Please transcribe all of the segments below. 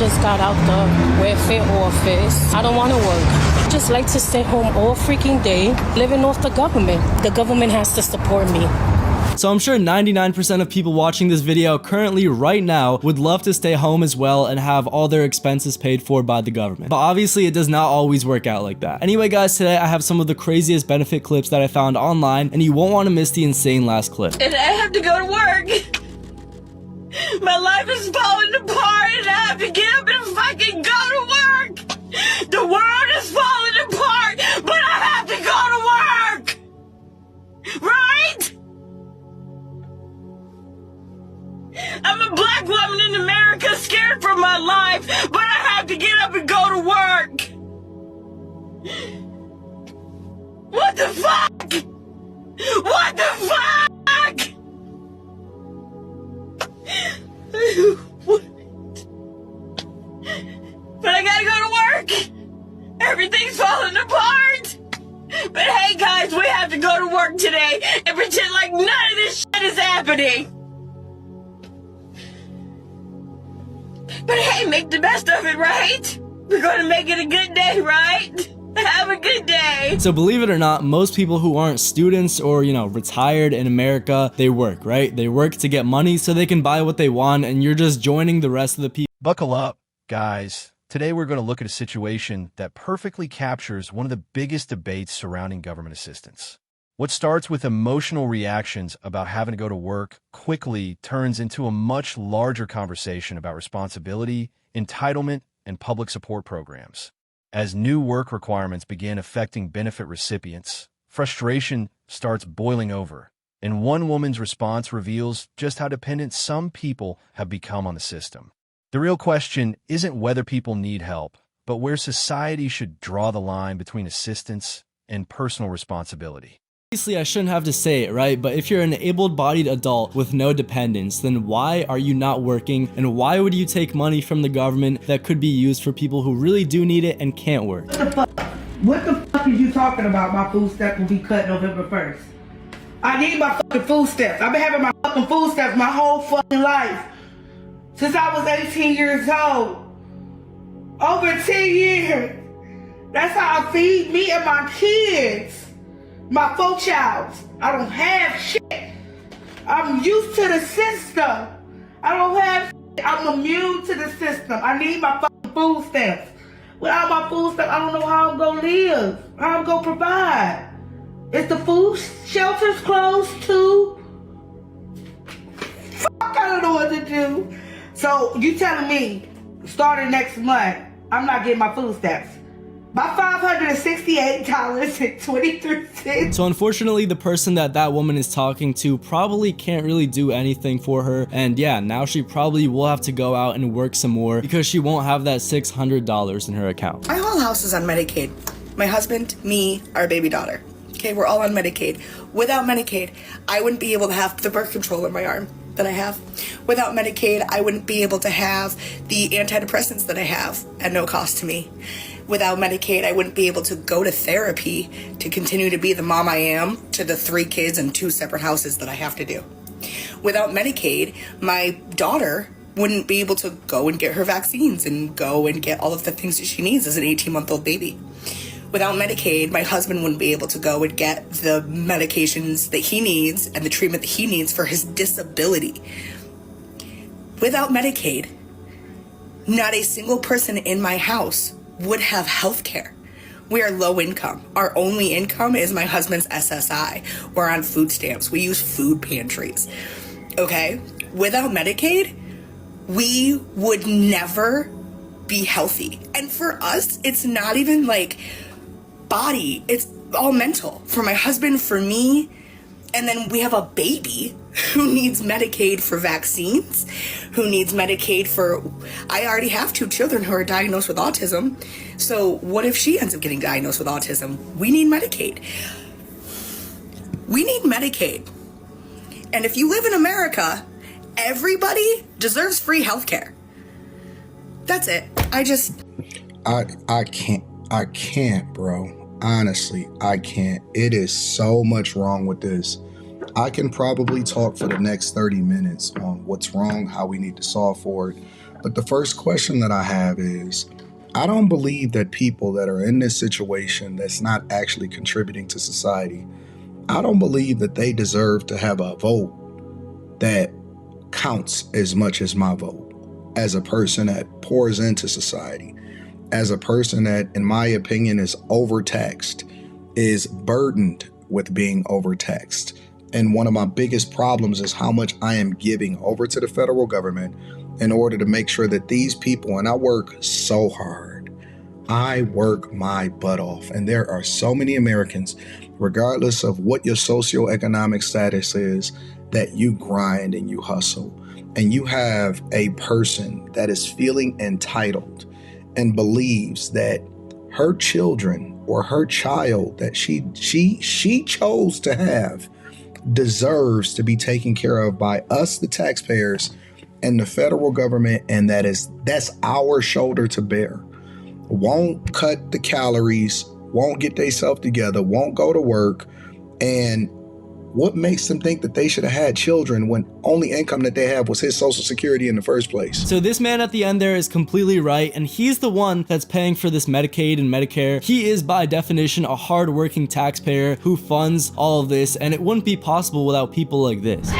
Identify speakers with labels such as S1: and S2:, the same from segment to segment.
S1: just got out the welfare office. I don't want to work. I just like to stay home all freaking day, living off the government. The government has to support me.
S2: So I'm sure 99% of people watching this video currently right now would love to stay home as well and have all their expenses paid for by the government. But obviously it does not always work out like that. Anyway guys, today I have some of the craziest benefit clips that I found online, and you won't want to miss the insane last clip.
S3: And I have to go to work. My life is falling apart and I have to get up and fucking go to work. The world is falling apart, but I have to go to work. Right? I'm a black woman in America, scared for my life, but I have to get up and go to work. What the fuck? What the fuck? What? But I gotta go to work. Everything's falling apart. But hey guys, we have to go to work today and pretend like none of this shit is happening. But hey, make the best of it, right? We're gonna make it a good day, right? Have a good day.
S2: So believe it or not, most people who aren't students or, retired in America, they work, right? They work to get money so they can buy what they want, and you're just joining the rest of the people.
S4: Buckle up, guys. Today we're going to look at a situation that perfectly captures one of the biggest debates surrounding government assistance. What starts with emotional reactions about having to go to work quickly turns into a much larger conversation about responsibility, entitlement, and public support programs. As new work requirements begin affecting benefit recipients, frustration starts boiling over, and one woman's response reveals just how dependent some people have become on the system. The real question isn't whether people need help, but where society should draw the line between assistance and personal responsibility.
S2: Obviously, I shouldn't have to say it, right? But if you're an able-bodied adult with no dependents, then why are you not working? And why would you take money from the government that could be used for people who really do need it and can't work?
S5: What the fuck is you talking about? My food stamp will be cut November 1st. I need my fucking food stamps. I've been having my fucking food stamps my whole fucking life. Since I was 18 years old. Over 10 years. That's how I feed me and my kids. My 4 childs. I don't have shit. I'm used to the system. I don't have shit. I'm immune to the system. I need my fucking food stamps. Without my food stamps, I don't know how I'm gonna live. How I'm gonna provide. Is the food shelters closed too? Fuck, I don't know what to do. So you telling me, starting next month, I'm not getting my food stamps. By $568.23.
S2: So unfortunately, the person that woman is talking to probably can't really do anything for her. And yeah, now she probably will have to go out and work some more because she won't have that $600 in her account.
S6: My whole house is on Medicaid. My husband, me, our baby daughter. Okay, we're all on Medicaid. Without Medicaid, I wouldn't be able to have the birth control in my arm that I have. Without Medicaid, I wouldn't be able to have the antidepressants that I have at no cost to me. Without Medicaid, I wouldn't be able to go to therapy to continue to be the mom I am to the 3 kids and 2 separate houses that I have to do. Without Medicaid, my daughter wouldn't be able to go and get her vaccines and go and get all of the things that she needs as an 18-month-old baby. Without Medicaid, my husband wouldn't be able to go and get the medications that he needs and the treatment that he needs for his disability. Without Medicaid, not a single person in my house would have health care. We are low income. Our only income is my husband's SSI. We're on food stamps. We use food pantries. Okay? Without Medicaid, we would never be healthy. And for us, it's not even like body, it's all mental. For my husband, for me, and then we have a baby who needs Medicaid for vaccines, who needs Medicaid for, I already have 2 children who are diagnosed with autism. So what if she ends up getting diagnosed with autism? We need Medicaid. We need Medicaid. And if you live in America, everybody deserves free healthcare. That's it.
S7: I can't, bro. Honestly, I can't. It is so much wrong with this. I can probably talk for the next 30 minutes on what's wrong, how we need to solve for it. But the first question that I have is, I don't believe that people that are in this situation that's not actually contributing to society, I don't believe that they deserve to have a vote that counts as much as my vote, as a person that pours into society, as a person that, in my opinion, is overtaxed, is burdened with being overtaxed. And one of my biggest problems is how much I am giving over to the federal government in order to make sure that these people, and I work so hard, I work my butt off. And there are so many Americans, regardless of what your socioeconomic status is, that you grind and you hustle. And you have a person that is feeling entitled and believes that her children or her child that she chose to have deserves to be taken care of by us, the taxpayers, and the federal government, and that's our shoulder to bear. Won't cut the calories, won't get themselves together, won't go to work, and what makes them think that they should have had children when only income that they have was his Social Security in the first place?
S2: So this man at the end there is completely right, and he's the one that's paying for this Medicaid and Medicare. He is by definition a hard-working taxpayer who funds all of this, and it wouldn't be possible without people like this.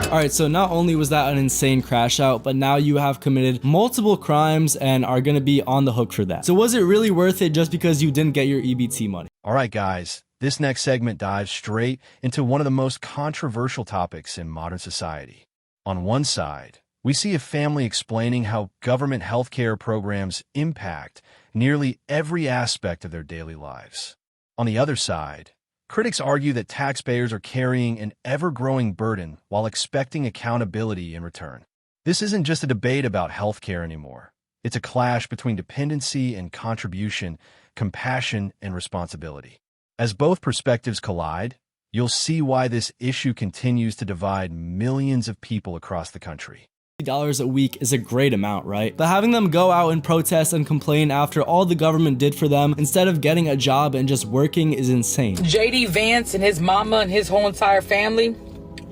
S2: Alright, so not only was that an insane crash out, but now you have committed multiple crimes and are going to be on the hook for that. So was it really worth it just because you didn't get your EBT money?
S4: Alright guys, this next segment dives straight into one of the most controversial topics in modern society. On one side, we see a family explaining how government healthcare programs impact nearly every aspect of their daily lives. On the other side, critics argue that taxpayers are carrying an ever-growing burden while expecting accountability in return. This isn't just a debate about healthcare anymore. It's a clash between dependency and contribution, compassion and responsibility. As both perspectives collide, you'll see why this issue continues to divide millions of people across the country.
S2: $50 a week is a great amount, right? But having them go out and protest and complain after all the government did for them instead of getting a job and just working is insane.
S8: JD Vance and his mama and his whole entire family,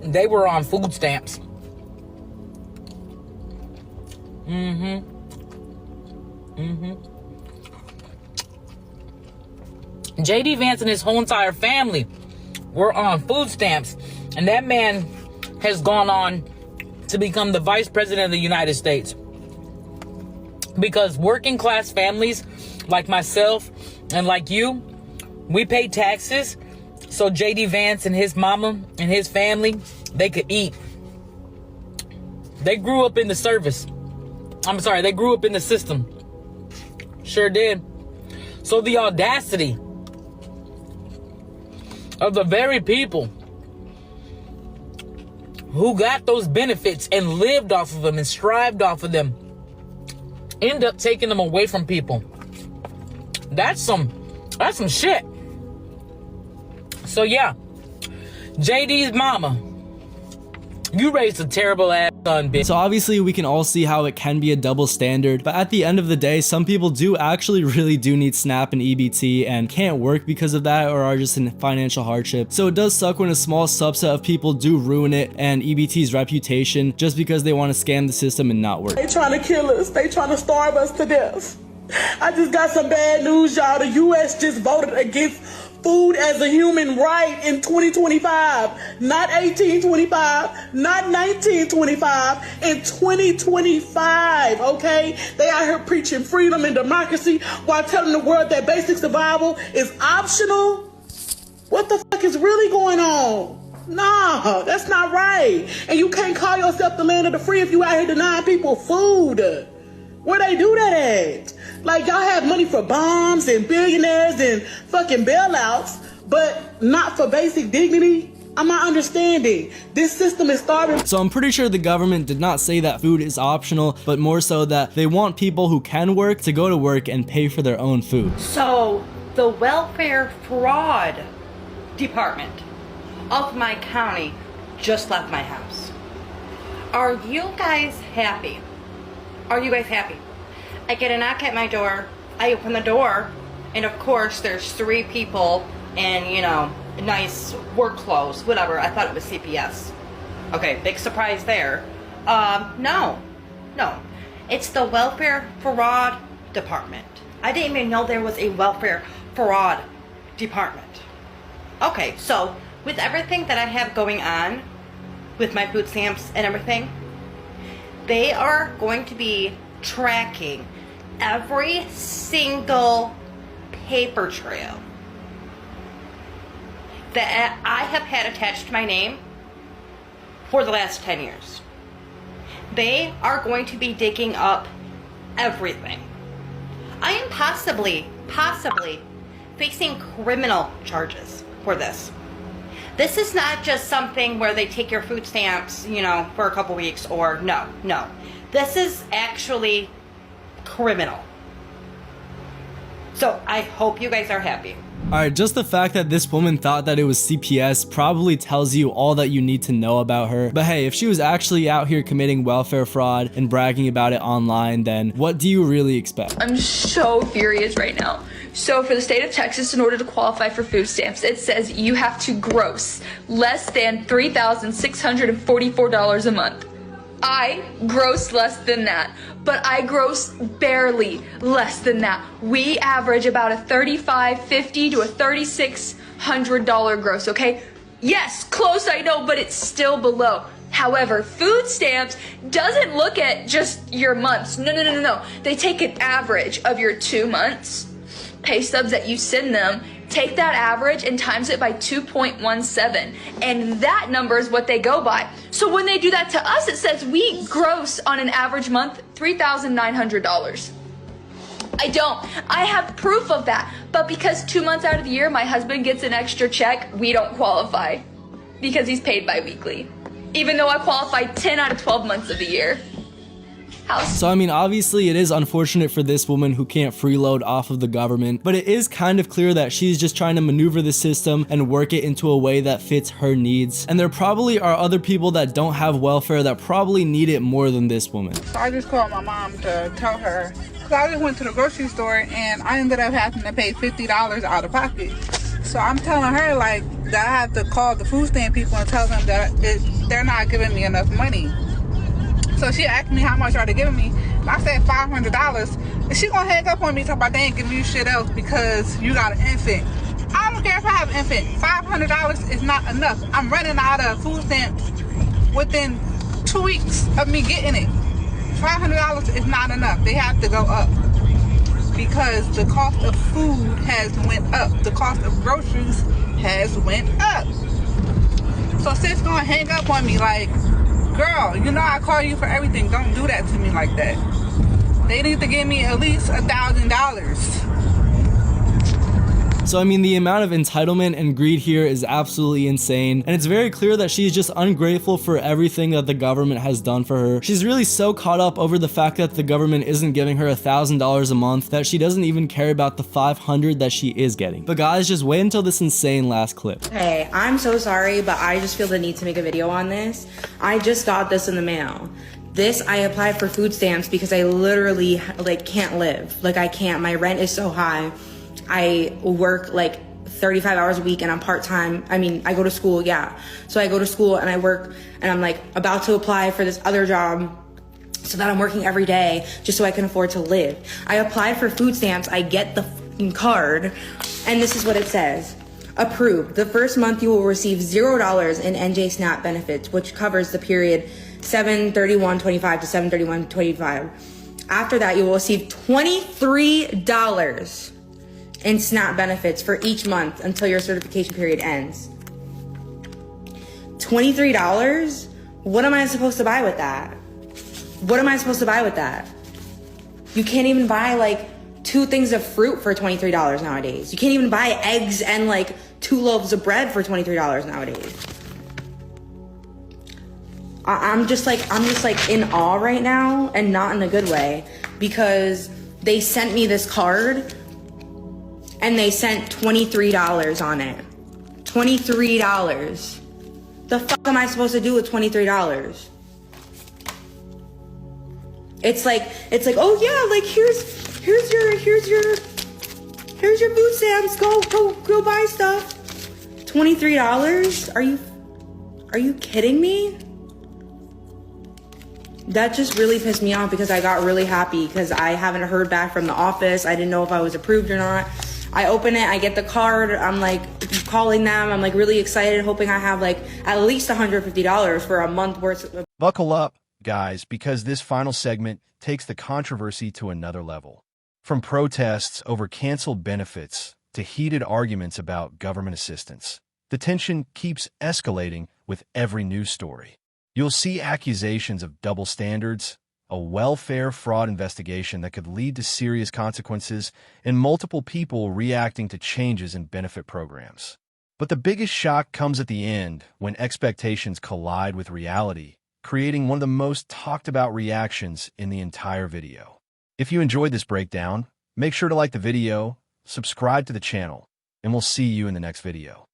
S8: they were on food stamps. JD Vance and his whole entire family were on food stamps, and that man has gone on to become the vice president of the United States. Because working class families like myself and like you, we pay taxes so JD Vance and his mama and his family, they could eat. They grew up in the service. I'm sorry, they grew up in the system. Sure did. So the audacity of the very people who got those benefits and lived off of them and strived off of them end up taking them away from people. That's some shit. So yeah, JD's mama, you raised a terrible ass son, bitch.
S2: So obviously we can all see how it can be a double standard, but at the end of the day, some people really do need SNAP and EBT and can't work because of that or are just in financial hardship. So it does suck when a small subset of people do ruin it and EBT's reputation just because they want to scam the system and not work.
S5: They trying to kill us. They trying to starve us to death. I just got some bad news, y'all. The U.S. just voted against food as a human right in 2025. Not 1825, not 1925, in 2025, okay? They out here preaching freedom and democracy while telling the world that basic survival is optional. What the fuck is really going on? Nah, that's not right. And you can't call yourself the land of the free if you out here denying people food. Where they do that at? Like, y'all have money for bombs and billionaires and fucking bailouts, but not for basic dignity? I'm not understanding. This system is starving.
S2: So I'm pretty sure the government did not say that food is optional, but more so that they want people who can work to go to work and pay for their own food.
S9: So the welfare fraud department of my county just left my house. Are you guys happy? Are you guys happy? I get a knock at my door, I open the door, and of course there's 3 people in, you know, nice work clothes, whatever. I thought it was CPS. Okay, big surprise there. No. It's the welfare fraud department. I didn't even know there was a welfare fraud department. Okay, so with everything that I have going on with my food stamps and everything, they are going to be tracking every single paper trail that I have had attached to my name for the last 10 years. They are going to be digging up everything. I am possibly facing criminal charges for this. This is not just something where they take your food stamps, you know, for a couple weeks or no. This is actually criminal. So I hope you guys are happy.
S2: Alright, just the fact that this woman thought that it was CPS probably tells you all that you need to know about her. But hey, if she was actually out here committing welfare fraud and bragging about it online, then what do you really expect?
S10: I'm so furious right now. So for the state of Texas, in order to qualify for food stamps, it says you have to gross less than $3,644 a month. I gross less than that, but I gross barely less than that. We average about a $3,550 to a $3,600 gross, okay? Yes, close, I know, but it's still below. However, food stamps doesn't look at just your months. No. They take an average of your 2 months, pay stubs that you send them, take that average and times it by 2.17, and that number is what they go by. So when they do that to us, it says we gross on an average month $3,900. I have proof of that, but because 2 months out of the year my husband gets an extra check, we don't qualify because he's paid bi-weekly, even though I qualify 10 out of 12 months of the year.
S2: So I mean, obviously it is unfortunate for this woman who can't freeload off of the government, but it is kind of clear that she's just trying to maneuver the system and work it into a way that fits her needs. And there probably are other people that don't have welfare that probably need it more than this woman.
S5: So I just called my mom to tell her, because I just went to the grocery store and I ended up having to pay $50 out of pocket. So I'm telling her like that I have to call the food stamp people and tell them that they're not giving me enough money. So she asked me how much are they giving me. And I said $500. And she gonna hang up on me talking about they ain't giving you shit else because you got an infant. I don't care if I have an infant. $500 is not enough. I'm running out of food stamps within 2 weeks of me getting it. $500 is not enough. They have to go up because the cost of food has went up. The cost of groceries has went up. So sis gonna hang up on me like, girl, you know I call you for everything. Don't do that to me like that. They need to give me at least $1,000.
S2: So I mean, the amount of entitlement and greed here is absolutely insane, and it's very clear that she's just ungrateful for everything that the government has done for her. She's really so caught up over the fact that the government isn't giving her $1,000 a month that she doesn't even care about the $500 that she is getting. But guys, just wait until this insane last clip.
S11: Hey, I'm so sorry, but I just feel the need to make a video on this. I just got this in the mail. I applied for food stamps because I literally can't live. I can't. My rent is so high. I work 35 hours a week and I'm part-time. I mean, I go to school, yeah. So I go to school and I work and I'm about to apply for this other job so that I'm working every day just so I can afford to live. I applied for food stamps. I get the fucking card and this is what it says. Approved. The first month you will receive $0 in NJ SNAP benefits, which covers the period 7/31/25 to 7/31/25. After that, you will receive $23 in SNAP benefits for each month until your certification period ends. $23? What am I supposed to buy with that? What am I supposed to buy with that? You can't even buy 2 things of fruit for $23 nowadays. You can't even buy eggs and 2 loaves of bread for $23 nowadays. I'm just like in awe right now, and not in a good way, because they sent me this card and they sent $23 on it. $23. The fuck am I supposed to do with $23? It's like, oh yeah, like here's your food stamps. Go buy stuff. $23? Are you kidding me? That just really pissed me off, because I got really happy because I haven't heard back from the office. I didn't know if I was approved or not. I open it, I get the card, I'm like calling them, I'm like really excited, hoping I have like at least $150 for a month worth of.
S4: Buckle up, guys, because this final segment takes the controversy to another level. From protests over canceled benefits to heated arguments about government assistance, the tension keeps escalating with every news story. You'll see accusations of double standards, a welfare fraud investigation that could lead to serious consequences, and multiple people reacting to changes in benefit programs. But the biggest shock comes at the end, when expectations collide with reality, creating one of the most talked about reactions in the entire video. If you enjoyed this breakdown, make sure to like the video, subscribe to the channel, and we'll see you in the next video.